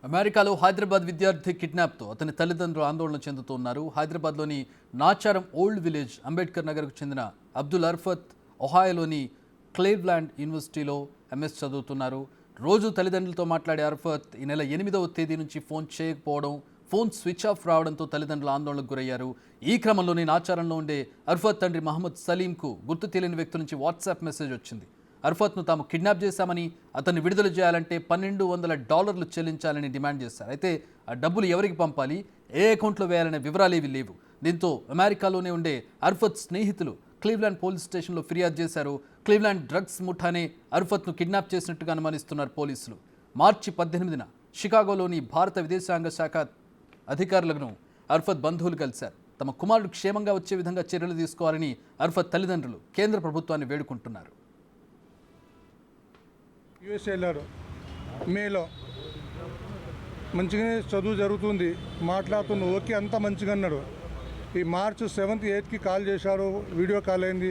అమెరికాలో హైదరాబాద్ విద్యార్థి కిడ్నాప్తో అతని తల్లిదండ్రులు ఆందోళన చెందుతున్నారు. హైదరాబాద్లోని నాచారం ఓల్డ్ విలేజ్ అంబేద్కర్ నగర్కు చెందిన అబ్దుల్ అర్ఫత్ ఒహాయోలోని క్లీవ్లాండ్ యూనివర్సిటీలో ఎంఎస్ చదువుతున్నారు. రోజు తల్లిదండ్రులతో మాట్లాడే అర్ఫత్ ఈ నెల 8వ తేదీ నుంచి ఫోన్ చేయకపోవడం, ఫోన్ స్విచ్ ఆఫ్ రావడంతో తల్లిదండ్రులు ఆందోళనకు గురయ్యారు. ఈ క్రమంలోనే నాచారంలో ఉండే అర్ఫత్ తండ్రి మహమ్మద్ సలీంకు గుర్తు తెలియని వ్యక్తి నుంచి వాట్సాప్ మెసేజ్ వచ్చింది. అర్ఫత్ను తాము కిడ్నాప్ చేశామని, అతన్ని విడుదల చేయాలంటే $1,200 చెల్లించాలని డిమాండ్ చేశారు. అయితే ఆ డబ్బులు ఎవరికి పంపాలి, ఏ అకౌంట్లో వేయాలనే వివరాలేవి లేవు. దీంతో అమెరికాలోనే ఉండే అర్ఫత్ స్నేహితులు క్లీవ్లాండ్ పోలీస్ స్టేషన్లో ఫిర్యాదు చేశారు. క్లీవ్లాండ్ డ్రగ్స్ ముఠానే అర్ఫత్ను కిడ్నాప్ చేసినట్టుగా అనుమానిస్తున్నారు పోలీసులు. మార్చి 18న షికాగోలోని భారత విదేశాంగ శాఖ అధికారులను అర్ఫత్ బంధువులు కలిశారు. తమ కుమారుడు క్షేమంగా వచ్చే విధంగా చర్యలు తీసుకోవాలని అర్ఫత్ తల్లిదండ్రులు కేంద్ర ప్రభుత్వాన్ని వేడుకుంటున్నారు. యుఎస్ వెళ్ళాడు. మేలో మంచిగానే చదువు జరుగుతుంది, మాట్లాడుతున్నాడు, ఓకే అంతా మంచిగా అన్నాడు. ఈ మార్చ్ 7th 8th కాల్ చేశాడు, వీడియో కాల్ అయింది,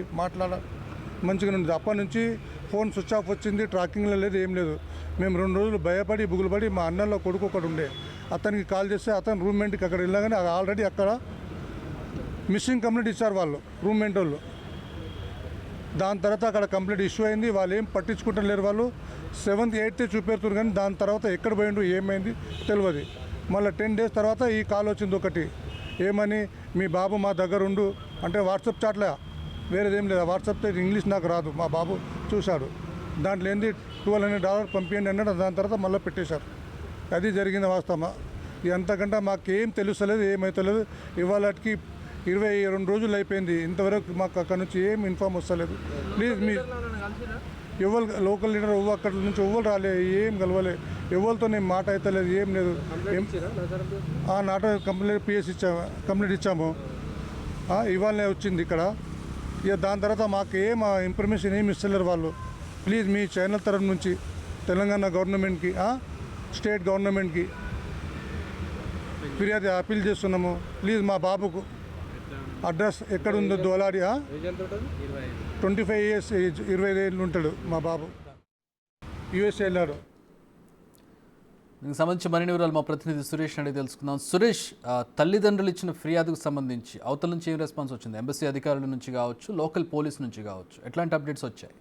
మంచిగా ఉంది. అప్పటి నుంచి ఫోన్ స్విచ్ ఆఫ్ వచ్చింది, ట్రాకింగ్లో లేదు, ఏం లేదు. మేము 2 రోజులు భయపడి బుగులుపడి మా అన్నలో కొడుకు ఒకడు ఉండే, అతనికి కాల్ చేస్తే అతను రూమ్మేట్కి అక్కడ వెళ్ళగానే ఆల్రెడీ అక్కడ మిస్సింగ్ కంప్లైంట్ ఇచ్చారు వాళ్ళు, రూమ్మేట్ వాళ్ళు. దాని తర్వాత అక్కడ కంప్లైంట్ ఇష్యూ అయింది, వాళ్ళు ఏం పట్టించుకుంటలేరు. వాళ్ళు 7th 8th చూపెడుతున్నారు, కానీ దాని తర్వాత ఎక్కడ పోయిండు ఏమైంది తెలియదు. మళ్ళీ 10 days తర్వాత ఈ కాల్ వచ్చింది ఒకటి, ఏమని మీ బాబు మా దగ్గర ఉండు అంటే వాట్సాప్ చాట్లే, వేరేదేం లేదు. వాట్సాప్ ఇంగ్లీష్ నాకు రాదు, మా బాబు చూశాడు, దాంట్లో ఏంది $1,200 పంపించండి అన్నాడు. దాని తర్వాత మళ్ళీ పెట్టేశారు. అది జరిగింది వాస్తవమా. ఎంతకంటే మాకేం తెలుస్తలేదు, ఏమైతలేదు. ఇవాళకి 22 రోజులు అయిపోయింది, ఇంతవరకు మాకు అక్కడ నుంచి ఏం ఇన్ఫార్మ్ వస్తలేదు. ప్లీజ్ మీ ఎవరు లోకల్ లీడర్ అక్కడ నుంచి ఎవరు రాలే, ఏం కలవలే, ఎవరితో నేను మాట అవుతలేదు, ఏం లేదు. నాట కంప్లీట్ పిఎస్ కంప్లీట్ ఇచ్చాము, ఇవాళనే వచ్చింది ఇక్కడ. ఇక దాని తర్వాత మాకు ఏం ఇన్ఫర్మేషన్ ఏమి ఇస్తలేరు వాళ్ళు. ప్లీజ్ మీ ఛానల్ తరఫు నుంచి తెలంగాణ గవర్నమెంట్కి, స్టేట్ గవర్నమెంట్కి ఫిర్యాదు అప్పీల్ చేస్తున్నాము. ప్లీజ్ మా బాబుకు అడ్రస్ ఎక్కడుందో దోలాడి, 25 years ఏజ్, 25 ఏళ్ళు ఉంటాడు మా బాబు. యుఎస్ వెళ్ళాడు. దీనికి సంబంధించి మరిన్ని వివరాలు మా ప్రతినిధి సురేష్ అడిగి తెలుసుకుందాం. సురేష్, తల్లిదండ్రులు ఇచ్చిన ఫిర్యాదుకు సంబంధించి అవతల నుంచి ఏం రెస్పాన్స్ వచ్చింది? ఎంబసీ అధికారుల నుంచి కావచ్చు, లోకల్ పోలీస్ నుంచి కావచ్చు, ఎట్లాంటి అప్డేట్స్ వచ్చాయి?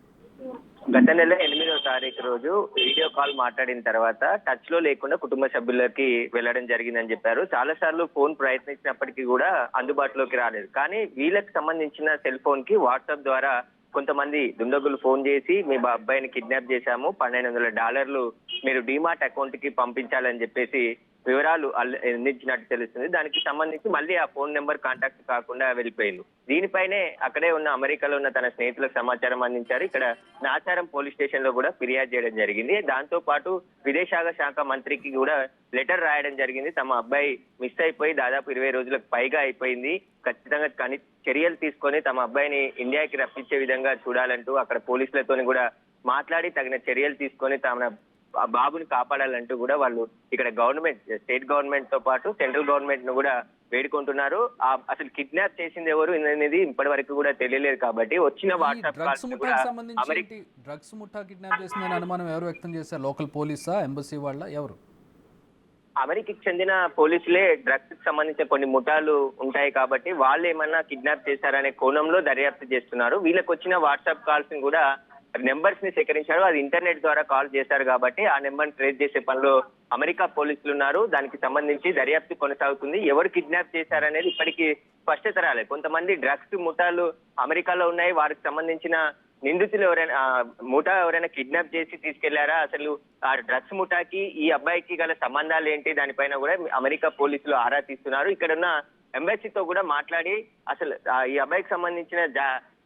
గత నెల 8వ తారీఖు రోజు వీడియో కాల్ మాట్లాడిన తర్వాత టచ్ లో లేకుండా కుటుంబ సభ్యులకి వెళ్లడం జరిగిందని చెప్పారు. చాలా సార్లు ఫోన్ ప్రయత్నించినప్పటికీ కూడా అందుబాటులోకి రాలేదు. కానీ వీళ్ళకి సంబంధించిన సెల్ ఫోన్ కి వాట్సాప్ ద్వారా కొంతమంది దుండగులు ఫోన్ చేసి మీ అబ్బాయిని కిడ్నాప్ చేశాము, $1,500 మీరు డిమార్ట్ అకౌంట్ కి పంపించాలని చెప్పేసి వివరాలు అందించినట్టు తెలుస్తుంది. దానికి సంబంధించి మళ్ళీ ఆ ఫోన్ నెంబర్ కాంటాక్ట్ కాకుండా వెళ్ళిపోయింది. దీనిపైనే అక్కడే ఉన్న అమెరికాలో ఉన్న తన స్నేహితులకు సమాచారం అందించారు. ఇక్కడ నాచారం పోలీస్ స్టేషన్ లో కూడా ఫిర్యాదు చేయడం జరిగింది. దాంతో పాటు విదేశాంగ శాఖ మంత్రికి కూడా లెటర్ రాయడం జరిగింది. తమ అబ్బాయి మిస్ అయిపోయి దాదాపు 20 రోజులకు పైగా అయిపోయింది, ఖచ్చితంగా చర్యలు తీసుకొని తమ అబ్బాయిని ఇండియాకి రప్పించే విధంగా చూడాలంటూ అక్కడ పోలీసులతో కూడా మాట్లాడి తగిన చర్యలు తీసుకొని తమ బాబుని కాపాడాలంటూ కూడా వాళ్ళు ఇక్కడ గవర్నమెంట్, స్టేట్ గవర్నమెంట్ తో పాటు సెంట్రల్ గవర్నమెంట్ ను కూడా వేడుకుంటున్నారు. అసలు కిడ్నాప్ చేసింది ఎవరు అనేది ఇప్పటి వరకు కూడా తెలియలేదు. కాబట్టి వచ్చిన వాట్సాప్ డ్రగ్స్ ముఠా కిడ్నాప్ చేసిందని అనుమానం ఎవరు వ్యక్తం చేశారు? లోకల్ పోలీసా, ఎంబసీ వాళ్ళ, ఎవరు? అమెరికాకి చెందిన పోలీసులే డ్రగ్స్ కి సంబంధించిన కొన్ని ముఠాలు ఉంటాయి కాబట్టి వాళ్ళు ఏమన్నా కిడ్నాప్ చేశారనే కోణంలో దర్యాప్తు చేస్తున్నారు. వీళ్ళకి వచ్చిన వాట్సాప్ కాల్స్ ని కూడా నెంబర్స్ ని సేకరించారు. అది ఇంటర్నెట్ ద్వారా కాల్ చేశారు కాబట్టి ఆ నెంబర్ ట్రేస్ చేసే పనిలో అమెరికా పోలీసులు ఉన్నారు. దానికి సంబంధించి దర్యాప్తు కొనసాగుతుంది. ఎవరు కిడ్నాప్ చేశారనేది ఇప్పటికీ స్పష్టత రాలేదు. కొంతమంది డ్రగ్స్ ముఠాలు అమెరికాలో ఉన్నాయి, వారికి సంబంధించిన నిందితులు ఎవరైనా కిడ్నాప్ చేసి తీసుకెళ్లారా, అసలు ఆ డ్రగ్స్ ముఠాకి ఈ అబ్బాయికి గల సంబంధాలు ఏంటి, దానిపైన కూడా అమెరికా పోలీసులు ఆరా తీస్తున్నారు. ఇక్కడున్న ఎంబసీతో కూడా మాట్లాడి అసలు ఈ అబ్బాయికి సంబంధించిన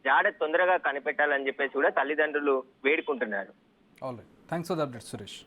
జాడ తొందరగా కనిపెట్టాలని చెప్పేసి కూడా తల్లిదండ్రులు వేడుకుంటున్నారు. Thanks for the update Suresh.